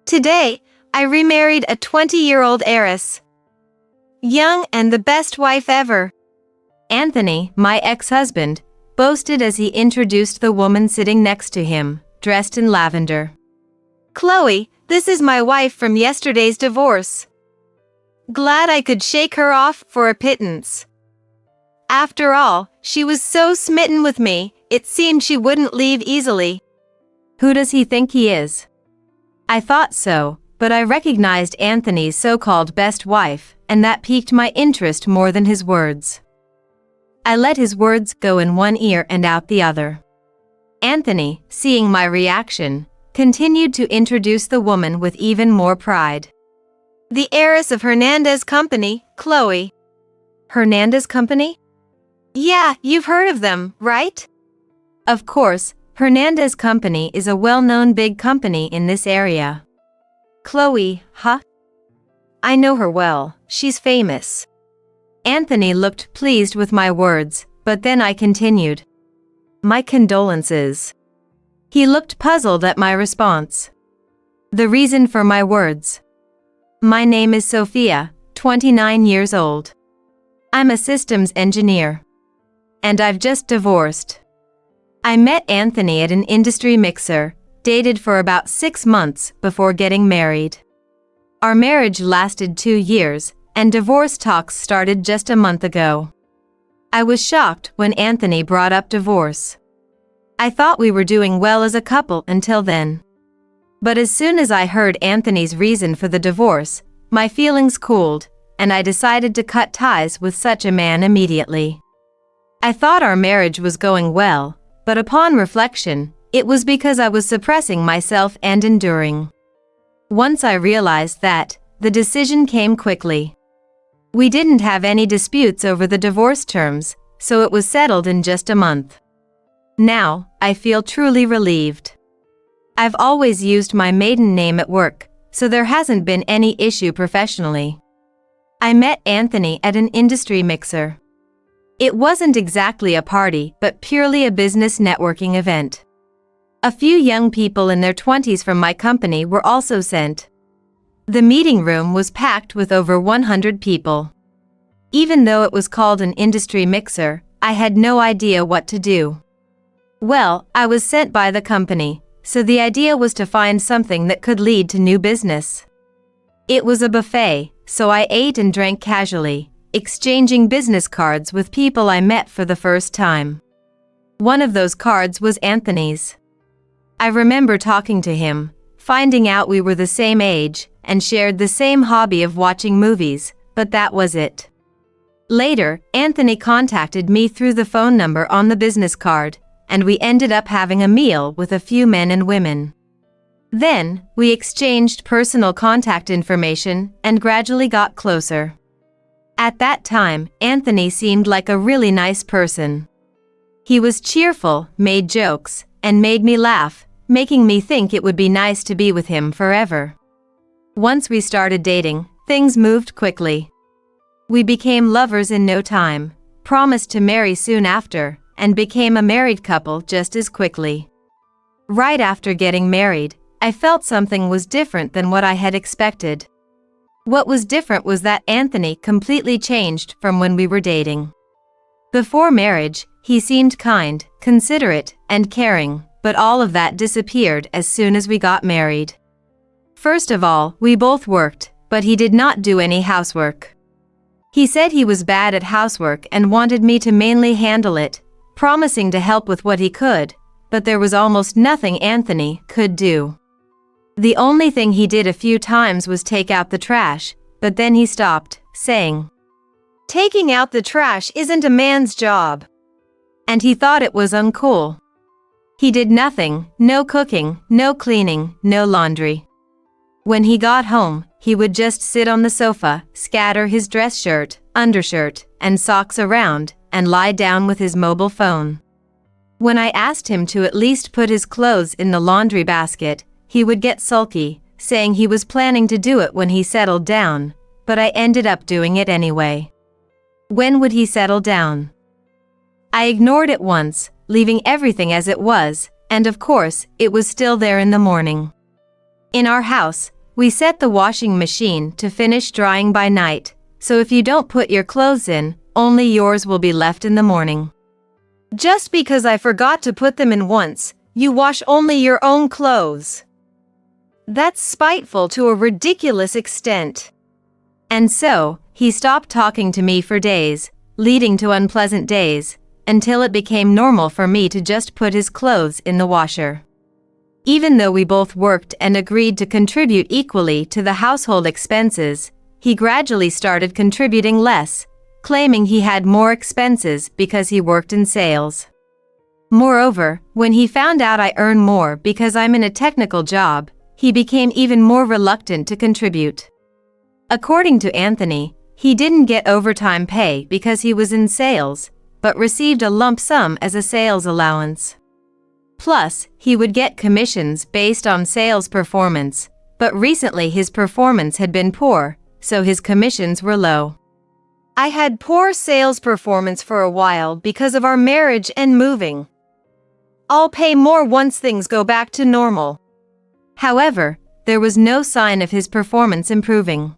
Today, I remarried a 20-year-old heiress. Young and the best wife ever. Anthony, my ex-husband, boasted as he introduced the woman sitting next to him, dressed in lavender. Chloe, this is my wife from yesterday's divorce. Glad I could shake her off for a pittance. After all, she was so smitten with me, it seemed she wouldn't leave easily. Who does he think he is? I thought so, but I recognized Anthony's so-called best wife, and that piqued my interest more than his words. I let his words go in one ear and out the other. Anthony, seeing my reaction, continued to introduce the woman with even more pride. The heiress of Hernandez Company, Chloe. Hernandez Company? Yeah, you've heard of them, right? Of course, Hernandez Company is a well-known big company in this area. Chloe, huh? I know her well, she's famous. Anthony looked pleased with my words, but then I continued. My condolences. He looked puzzled at my response. The reason for my words. My name is Sophia, 29 years old. I'm a systems engineer. And I've just divorced. I met Anthony at an industry mixer, dated for about 6 months before getting married. Our marriage lasted 2 years, and divorce talks started just a month ago. I was shocked when Anthony brought up divorce. I thought we were doing well as a couple until then. But as soon as I heard Anthony's reason for the divorce, my feelings cooled, and I decided to cut ties with such a man immediately. I thought our marriage was going well, but upon reflection, it was because I was suppressing myself and enduring. Once I realized that, the decision came quickly. We didn't have any disputes over the divorce terms, so it was settled in just a month. Now, I feel truly relieved. I've always used my maiden name at work, so there hasn't been any issue professionally. I met Anthony at an industry mixer. It wasn't exactly a party, but purely a business networking event. A few young people in their 20s from my company were also sent. The meeting room was packed with over 100 people. Even though it was called an industry mixer, I had no idea what to do. Well, I was sent by the company, so the idea was to find something that could lead to new business. It was a buffet, so I ate and drank casually, exchanging business cards with people I met for the first time. One of those cards was Anthony's. I remember talking to him, finding out we were the same age, and shared the same hobby of watching movies, but that was it. Later, Anthony contacted me through the phone number on the business card, and we ended up having a meal with a few men and women. Then, we exchanged personal contact information and gradually got closer. At that time, Anthony seemed like a really nice person. He was cheerful, made jokes, and made me laugh, making me think it would be nice to be with him forever. Once we started dating, things moved quickly. We became lovers in no time, promised to marry soon after, and became a married couple just as quickly. Right after getting married, I felt something was different than what I had expected. What was different was that Anthony completely changed from when we were dating. Before marriage, he seemed kind, considerate, and caring, but all of that disappeared as soon as we got married. First of all, we both worked, but he did not do any housework. He said he was bad at housework and wanted me to mainly handle it, promising to help with what he could, but there was almost nothing Anthony could do. The only thing he did a few times was take out the trash, but then he stopped, saying, "Taking out the trash isn't a man's job." And he thought it was uncool. He did nothing, no cooking, no cleaning, no laundry. When he got home, he would just sit on the sofa, scatter his dress shirt, undershirt, and socks around, and lie down with his mobile phone. When I asked him to at least put his clothes in the laundry basket, he would get sulky, saying he was planning to do it when he settled down, but I ended up doing it anyway. When would he settle down? I ignored it once, leaving everything as it was, and of course, it was still there in the morning. In our house, We set the washing machine to finish drying by night, so if you don't put your clothes in, only yours will be left in the morning. Just because I forgot to put them in once, you wash only your own clothes. That's spiteful to a ridiculous extent. And so, he stopped talking to me for days, leading to unpleasant days, until it became normal for me to just put his clothes in the washer. Even though we both worked and agreed to contribute equally to the household expenses, he gradually started contributing less, claiming he had more expenses because he worked in sales. Moreover, when he found out I earn more because I'm in a technical job, he became even more reluctant to contribute. According to Anthony, he didn't get overtime pay because he was in sales, but received a lump sum as a sales allowance. Plus, he would get commissions based on sales performance, but recently his performance had been poor, so his commissions were low. I had poor sales performance for a while because of our marriage and moving. I'll pay more once things go back to normal. However, there was no sign of his performance improving.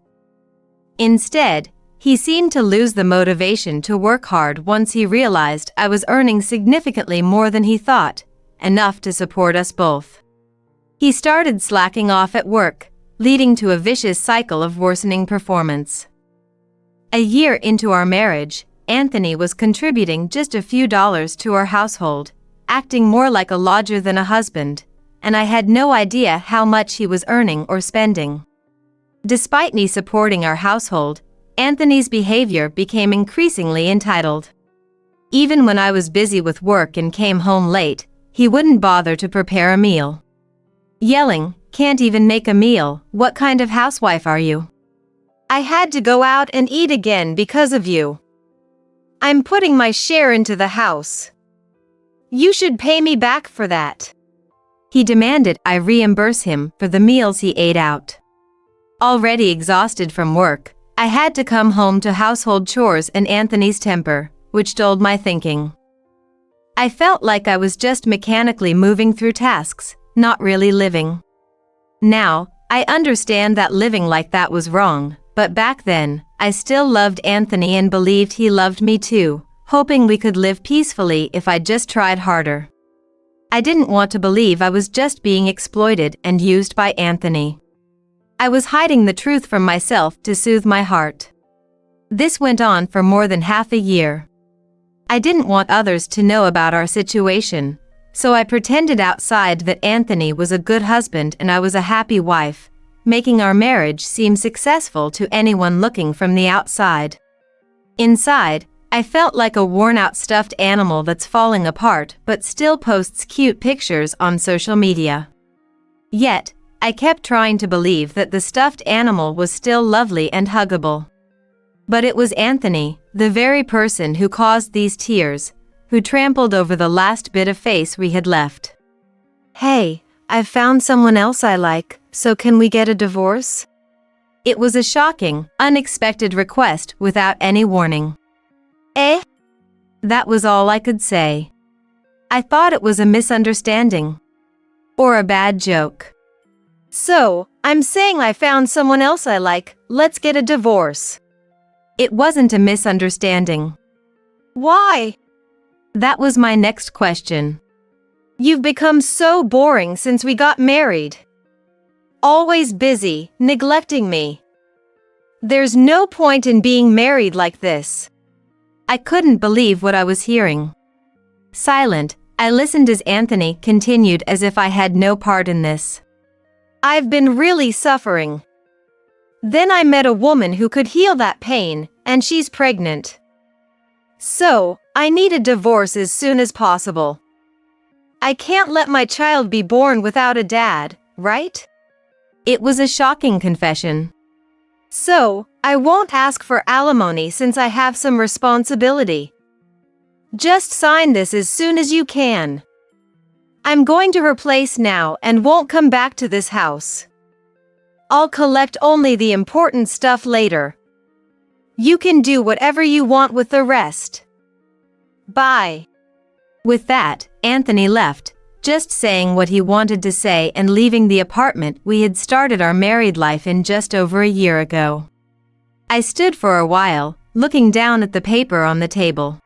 Instead, he seemed to lose the motivation to work hard once he realized I was earning significantly more than he thought, enough to support us both. He started slacking off at work, leading to a vicious cycle of worsening performance. A year into our marriage, Anthony was contributing just a few dollars to our household, acting more like a lodger than a husband, and I had no idea how much he was earning or spending. Despite me supporting our household, Anthony's behavior became increasingly entitled. Even when I was busy with work and came home late, he wouldn't bother to prepare a meal. Yelling, "Can't even make a meal, what kind of housewife are you? I had to go out and eat again because of you. I'm putting my share into the house. You should pay me back for that." He demanded I reimburse him for the meals he ate out. Already exhausted from work, I had to come home to household chores and Anthony's temper, which dulled my thinking. I felt like I was just mechanically moving through tasks, not really living. Now, I understand that living like that was wrong, but back then, I still loved Anthony and believed he loved me too, hoping we could live peacefully if I just tried harder. I didn't want to believe I was just being exploited and used by Anthony. I was hiding the truth from myself to soothe my heart. This went on for more than half a year. I didn't want others to know about our situation, so I pretended outside that Anthony was a good husband and I was a happy wife, making our marriage seem successful to anyone looking from the outside. Inside, I felt like a worn-out stuffed animal that's falling apart but still posts cute pictures on social media. Yet, I kept trying to believe that the stuffed animal was still lovely and huggable. But it was Anthony, the very person who caused these tears, who trampled over the last bit of face we had left. "Hey, I've found someone else I like, so can we get a divorce?" It was a shocking, unexpected request without any warning. Eh? That was all I could say. I thought it was a misunderstanding. Or a bad joke. "So, I'm saying I found someone else I like, let's get a divorce." It wasn't a misunderstanding. Why? That was my next question. You've become so boring since we got married. Always busy, neglecting me. There's no point in being married like this. I couldn't believe what I was hearing. Silent, I listened as Anthony continued as if I had no part in this. "I've been really suffering. Then I met a woman who could heal that pain, and she's pregnant. So, I need a divorce as soon as possible. I can't let my child be born without a dad, right?" It was a shocking confession. "So, I won't ask for alimony since I have some responsibility. Just sign this as soon as you can. I'm going to her place now and won't come back to this house. I'll collect only the important stuff later. You can do whatever you want with the rest. Bye." With that, Anthony left, just saying what he wanted to say and leaving the apartment we had started our married life in just over a year ago. I stood for a while, looking down at the paper on the table,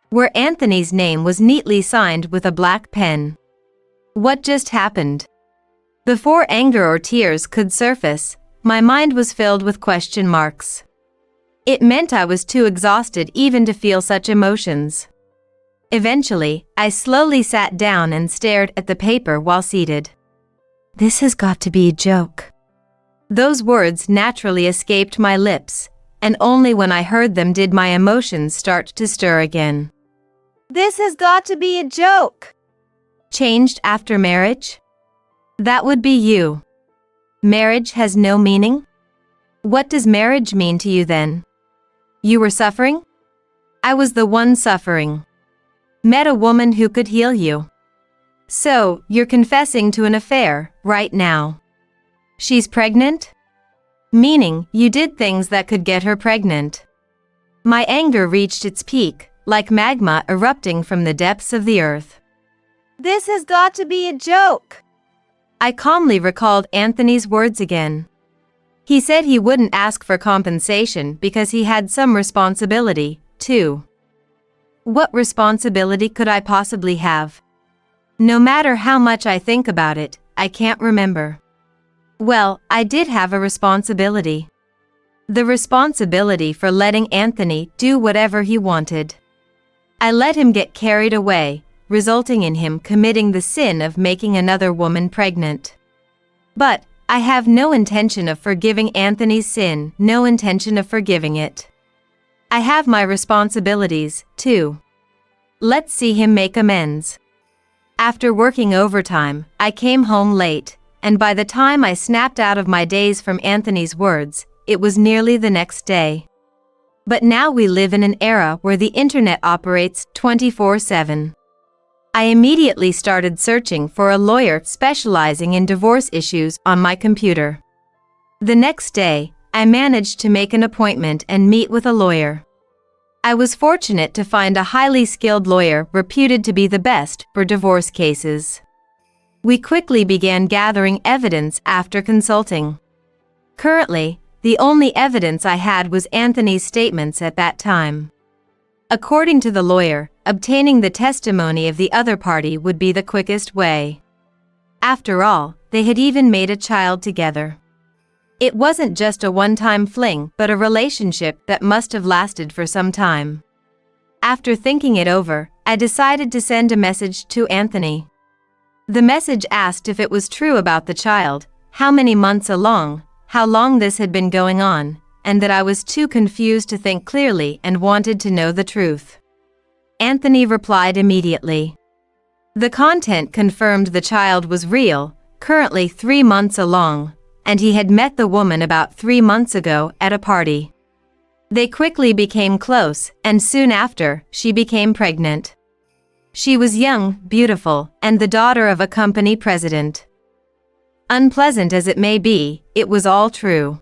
where Anthony's name was neatly signed with a black pen. What just happened? Before anger or tears could surface, my mind was filled with question marks. It meant I was too exhausted even to feel such emotions. Eventually, I slowly sat down and stared at the paper while seated. This has got to be a joke. Those words naturally escaped my lips, and only when I heard them did my emotions start to stir again. This has got to be a joke. Changed after marriage? That would be you. Marriage has no meaning? What does marriage mean to you then? You were suffering? I was the one suffering. Met a woman who could heal you. So, you're confessing to an affair, right now. She's pregnant? Meaning, you did things that could get her pregnant. My anger reached its peak, like magma erupting from the depths of the earth. This has got to be a joke. I calmly recalled Anthony's words again. He said he wouldn't ask for compensation because he had some responsibility, too. What responsibility could I possibly have? No matter how much I think about it, I can't remember. Well, I did have a responsibility. The responsibility for letting Anthony do whatever he wanted. I let him get carried away, resulting in him committing the sin of making another woman pregnant. But I have no intention of forgiving Anthony's sin, no intention of forgiving it. I have my responsibilities, too. Let's see him make amends. After working overtime, I came home late, and by the time I snapped out of my daze from Anthony's words, it was nearly the next day. But now we live in an era where the internet operates 24/7. I immediately started searching for a lawyer specializing in divorce issues on my computer. The next day, I managed to make an appointment and meet with a lawyer. I was fortunate to find a highly skilled lawyer reputed to be the best for divorce cases. We quickly began gathering evidence after consulting. Currently, the only evidence I had was Anthony's statements at that time. According to the lawyer, obtaining the testimony of the other party would be the quickest way. After all, they had even made a child together. It wasn't just a one-time fling, but a relationship that must have lasted for some time. After thinking it over, I decided to send a message to Anthony. The message asked if it was true about the child, how many months along, how long this had been going on, and that I was too confused to think clearly and wanted to know the truth. Anthony replied immediately. The content confirmed the child was real, currently 3 months along, and he had met the woman about 3 months ago at a party. They quickly became close, and soon after, she became pregnant. She was young, beautiful, and the daughter of a company president. Unpleasant as it may be, it was all true.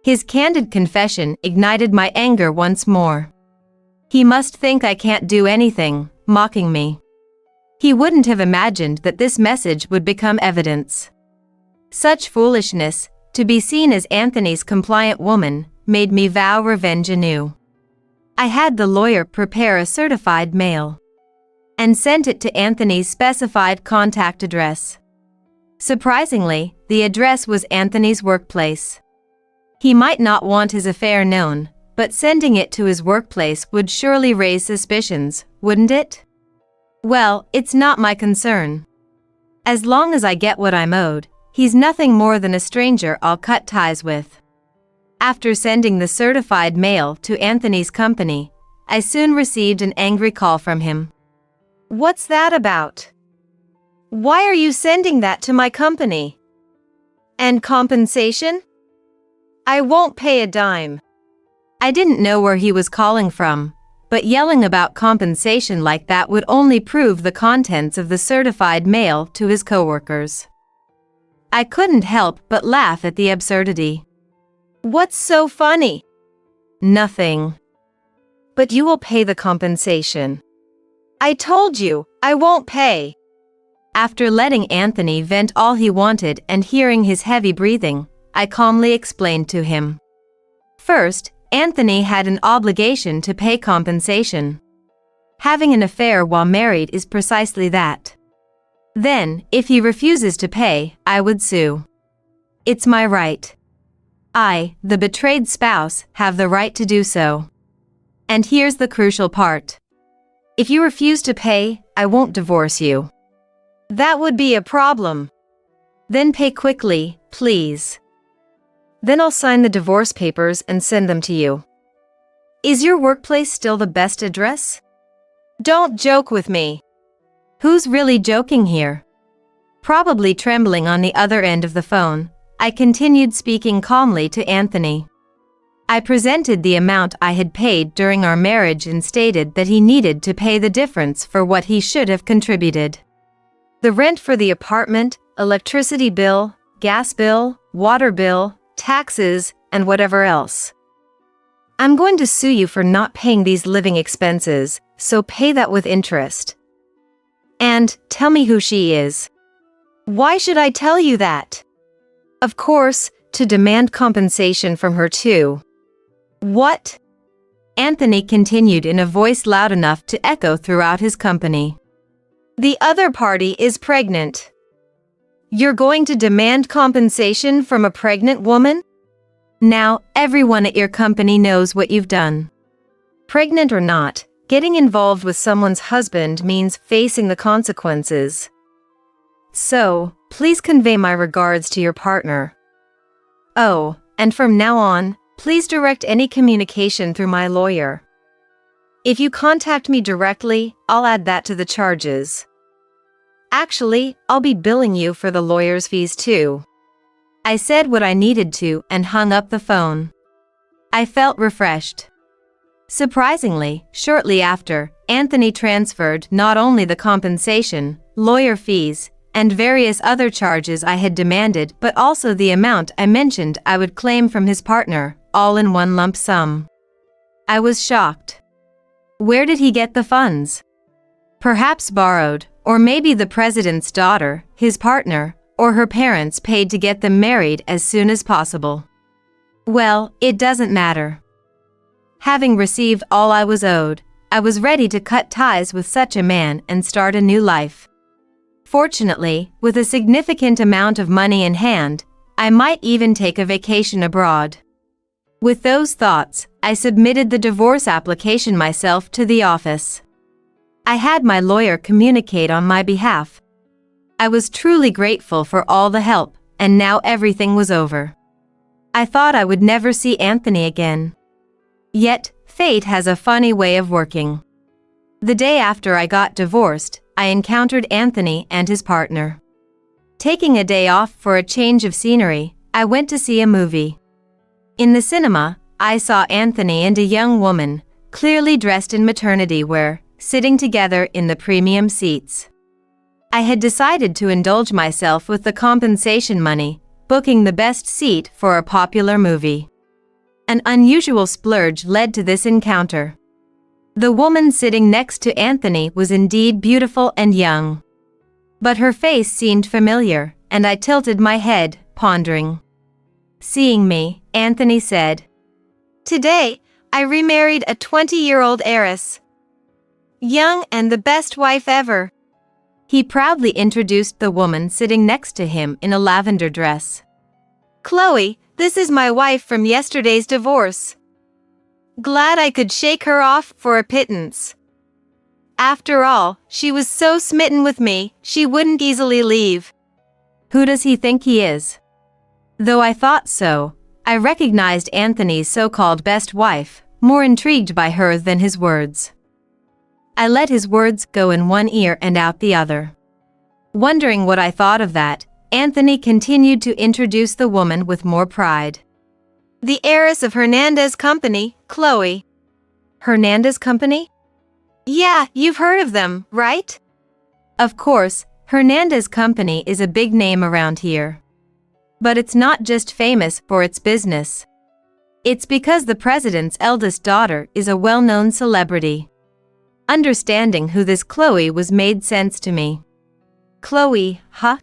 His candid confession ignited my anger once more. He must think I can't do anything, mocking me. He wouldn't have imagined that this message would become evidence. Such foolishness, to be seen as Anthony's compliant woman, made me vow revenge anew. I had the lawyer prepare a certified mail and sent it to Anthony's specified contact address. Surprisingly, the address was Anthony's workplace. He might not want his affair known, but sending it to his workplace would surely raise suspicions, wouldn't it? Well, it's not my concern. As long as I get what I'm owed, he's nothing more than a stranger I'll cut ties with. After sending the certified mail to Anthony's company, I soon received an angry call from him. What's that about? Why are you sending that to my company? And compensation? I won't pay a dime. I didn't know where he was calling from, but yelling about compensation like that would only prove the contents of the certified mail to his coworkers. I couldn't help but laugh at the absurdity. What's so funny? Nothing. But you will pay the compensation. I told you, I won't pay. After letting Anthony vent all he wanted and hearing his heavy breathing, I calmly explained to him. First, Anthony had an obligation to pay compensation. Having an affair while married is precisely that. Then, if he refuses to pay, I would sue. It's my right. I, the betrayed spouse, have the right to do so. And here's the crucial part. If you refuse to pay, I won't divorce you. That would be a problem. Then pay quickly, please. Then I'll sign the divorce papers and send them to you. Is your workplace still the best address? Don't joke with me. Who's really joking here? Probably trembling on the other end of the phone, I continued speaking calmly to Anthony. I presented the amount I had paid during our marriage and stated that he needed to pay the difference for what he should have contributed. The rent for the apartment, electricity bill, gas bill, water bill, taxes, and whatever else. I'm going to sue you for not paying these living expenses, so pay that with interest. And tell me who she is. Why should I tell you that? Of course, to demand compensation from her too. What? Anthony continued in a voice loud enough to echo throughout his company. The other party is pregnant. You're going to demand compensation from a pregnant woman? Now, everyone at your company knows what you've done. Pregnant or not, getting involved with someone's husband means facing the consequences. So, please convey my regards to your partner. Oh, and from now on, please direct any communication through my lawyer. If you contact me directly, I'll add that to the charges. Actually, I'll be billing you for the lawyer's fees too. I said what I needed to and hung up the phone. I felt refreshed. Surprisingly, shortly after, Anthony transferred not only the compensation, lawyer fees, and various other charges I had demanded but also the amount I mentioned I would claim from his partner, all in one lump sum. I was shocked. Where did he get the funds? Perhaps borrowed, or maybe the president's daughter, his partner, or her parents paid to get them married as soon as possible. Well, it doesn't matter. Having received all I was owed, I was ready to cut ties with such a man and start a new life. Fortunately, with a significant amount of money in hand, I might even take a vacation abroad. With those thoughts, I submitted the divorce application myself to the office. I had my lawyer communicate on my behalf. I was truly grateful for all the help, and now everything was over. I thought I would never see Anthony again. Yet, fate has a funny way of working. The day after I got divorced, I encountered Anthony and his partner. Taking a day off for a change of scenery, I went to see a movie. In the cinema, I saw Anthony and a young woman, clearly dressed in maternity wear, sitting together in the premium seats. I had decided to indulge myself with the compensation money, booking the best seat for a popular movie. An unusual splurge led to this encounter. The woman sitting next to Anthony was indeed beautiful and young. But her face seemed familiar, and I tilted my head, pondering. Seeing me, Anthony said, "Today, I remarried a 20-year-old heiress. Young and the best wife ever." He proudly introduced the woman sitting next to him in a lavender dress. "Chloe, this is my wife from yesterday's divorce. Glad I could shake her off for a pittance. After all, she was so smitten with me, she wouldn't easily leave." Who does he think he is? Though I thought so, I recognized Anthony's so-called best wife, more intrigued by her than his words. I let his words go in one ear and out the other. Wondering what I thought of that, Anthony continued to introduce the woman with more pride. "The heiress of Hernandez Company, Chloe." Hernandez Company? Yeah, you've heard of them, right? Of course, Hernandez Company is a big name around here. But it's not just famous for its business. It's because the president's eldest daughter is a well-known celebrity. Understanding who this Chloe was made sense to me. Chloe, huh?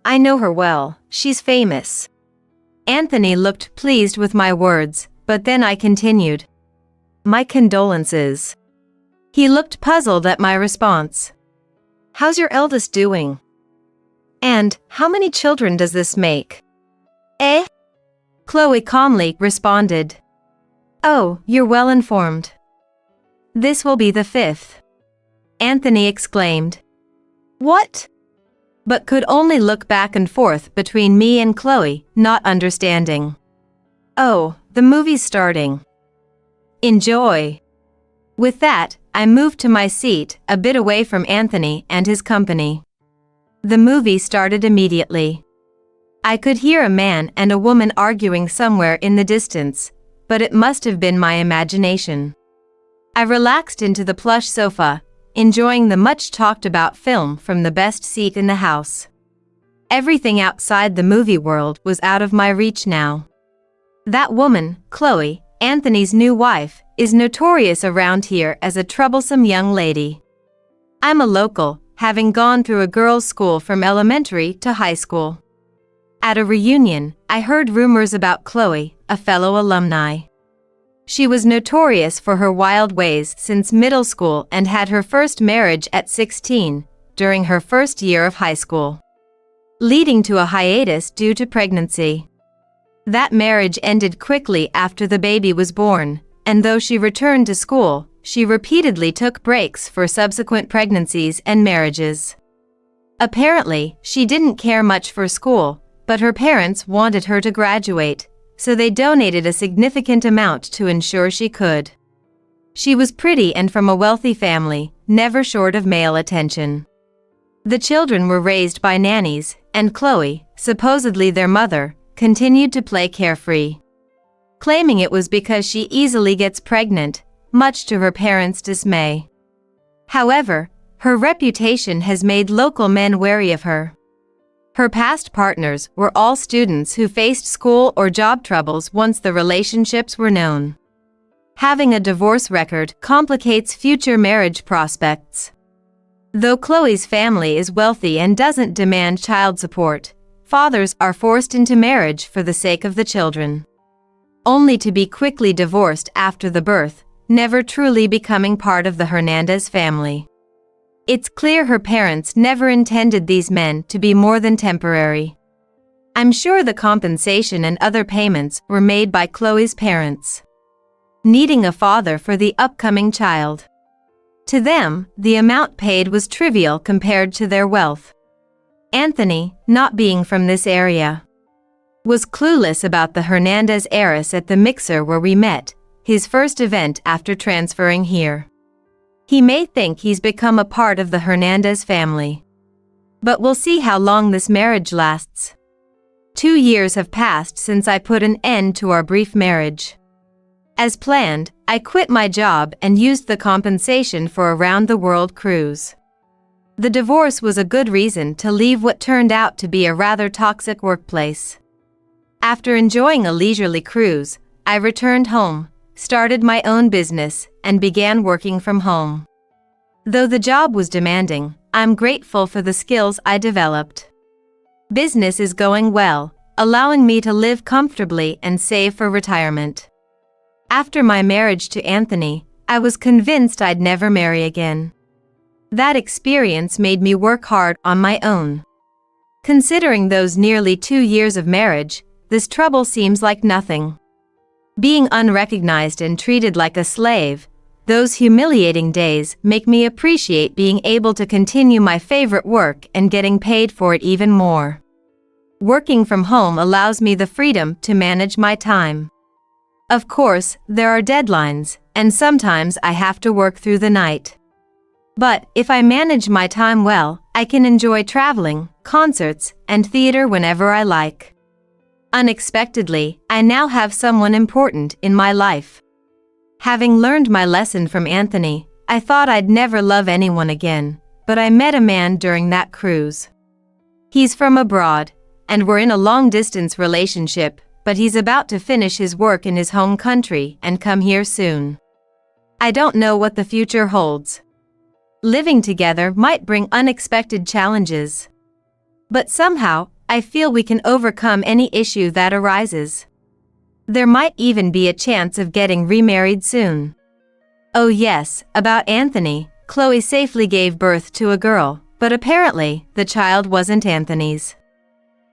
I know her well, she's famous. Anthony looked pleased with my words, but then I continued. My condolences. He looked puzzled at my response. How's your eldest doing? And how many children does this make? Eh? Chloe calmly responded. Oh, you're well informed. This will be the 5th. Anthony exclaimed. What? But could only look back and forth between me and Chloe, not understanding. Oh, the movie's starting. Enjoy. With that, I moved to my seat, a bit away from Anthony and his company. The movie started immediately. I could hear a man and a woman arguing somewhere in the distance, but it must have been my imagination. I relaxed into the plush sofa, enjoying the much-talked-about film from the best seat in the house. Everything outside the movie world was out of my reach now. That woman, Chloe, Anthony's new wife, is notorious around here as a troublesome young lady. I'm a local, having gone through a girls' school from elementary to high school. At a reunion, I heard rumors about Chloe, a fellow alumni. She was notorious for her wild ways since middle school and had her first marriage at 16, during her first year of high school, leading to a hiatus due to pregnancy. That marriage ended quickly after the baby was born, and though she returned to school, she repeatedly took breaks for subsequent pregnancies and marriages. Apparently, she didn't care much for school, but her parents wanted her to graduate, so they donated a significant amount to ensure she could. She was pretty and from a wealthy family, never short of male attention. The children were raised by nannies, and Chloe, supposedly their mother, continued to play carefree, claiming it was because she easily gets pregnant, much to her parents' dismay. However, her reputation has made local men wary of her. Her past partners were all students who faced school or job troubles once the relationships were known. Having a divorce record complicates future marriage prospects. Though Chloe's family is wealthy and doesn't demand child support, fathers are forced into marriage for the sake of the children, only to be quickly divorced after the birth, never truly becoming part of the Hernandez family. It's clear her parents never intended these men to be more than temporary. I'm sure the compensation and other payments were made by Chloe's parents, needing a father for the upcoming child. To them, the amount paid was trivial compared to their wealth. Anthony, not being from this area, was clueless about the Hernandez heiress at the mixer where we met, his first event after transferring here. He may think he's become a part of the Hernandez family. But we'll see how long this marriage lasts. 2 years have passed since I put an end to our brief marriage. As planned, I quit my job and used the compensation for a round-the-world cruise. The divorce was a good reason to leave what turned out to be a rather toxic workplace. After enjoying a leisurely cruise, I returned home, started my own business, and began working from home. Though the job was demanding, I'm grateful for the skills I developed. Business is going well, allowing me to live comfortably and save for retirement. After my marriage to Anthony, I was convinced I'd never marry again. That experience made me work hard on my own. Considering those nearly 2 years of marriage, this trouble seems like nothing. Being unrecognized and treated like a slave, those humiliating days make me appreciate being able to continue my favorite work and getting paid for it even more. Working from home allows me the freedom to manage my time. Of course, there are deadlines, and sometimes I have to work through the night. But if I manage my time well, I can enjoy traveling, concerts, and theater whenever I like. Unexpectedly, I now have someone important in my life. Having learned my lesson from Anthony, I thought I'd never love anyone again, but I met a man during that cruise. He's from abroad, and we're in a long-distance relationship, but he's about to finish his work in his home country and come here soon. I don't know what the future holds. Living together might bring unexpected challenges. But somehow, I feel we can overcome any issue that arises. There might even be a chance of getting remarried soon. Oh yes, about Anthony, Chloe safely gave birth to a girl, but apparently, the child wasn't Anthony's.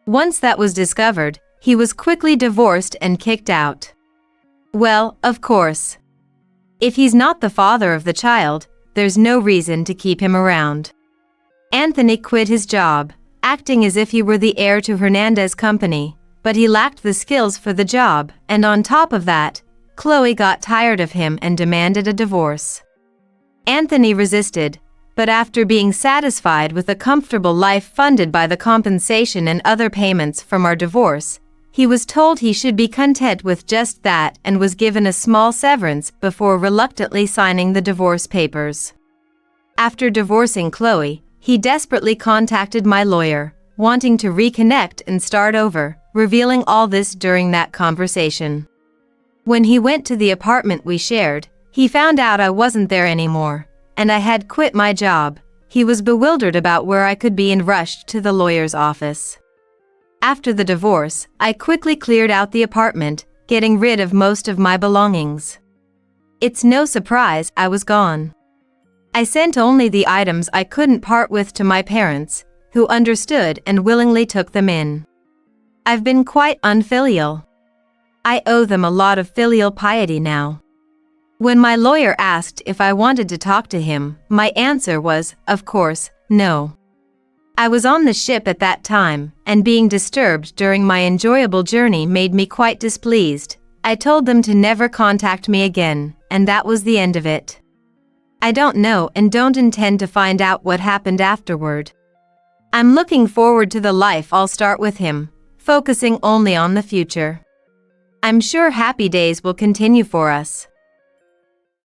Once that was discovered, he was quickly divorced and kicked out. Well, of course. If he's not the father of the child, there's no reason to keep him around. Anthony quit his job, acting as if he were the heir to Hernandez's company, but he lacked the skills for the job, and on top of that, Chloe got tired of him and demanded a divorce. Anthony resisted, but after being satisfied with a comfortable life funded by the compensation and other payments from our divorce, he was told he should be content with just that and was given a small severance before reluctantly signing the divorce papers. After divorcing Chloe, he desperately contacted my lawyer, wanting to reconnect and start over, revealing all this during that conversation. When he went to the apartment we shared, he found out I wasn't there anymore, and I had quit my job. He was bewildered about where I could be and rushed to the lawyer's office. After the divorce, I quickly cleared out the apartment, getting rid of most of my belongings. It's no surprise I was gone. I sent only the items I couldn't part with to my parents, who understood and willingly took them in. I've been quite unfilial. I owe them a lot of filial piety now. When my lawyer asked if I wanted to talk to him, my answer was, of course, no. I was on the ship at that time, and being disturbed during my enjoyable journey made me quite displeased. I told them to never contact me again, and that was the end of it. I don't know and don't intend to find out what happened afterward. I'm looking forward to the life I'll start with him, focusing only on the future. I'm sure happy days will continue for us.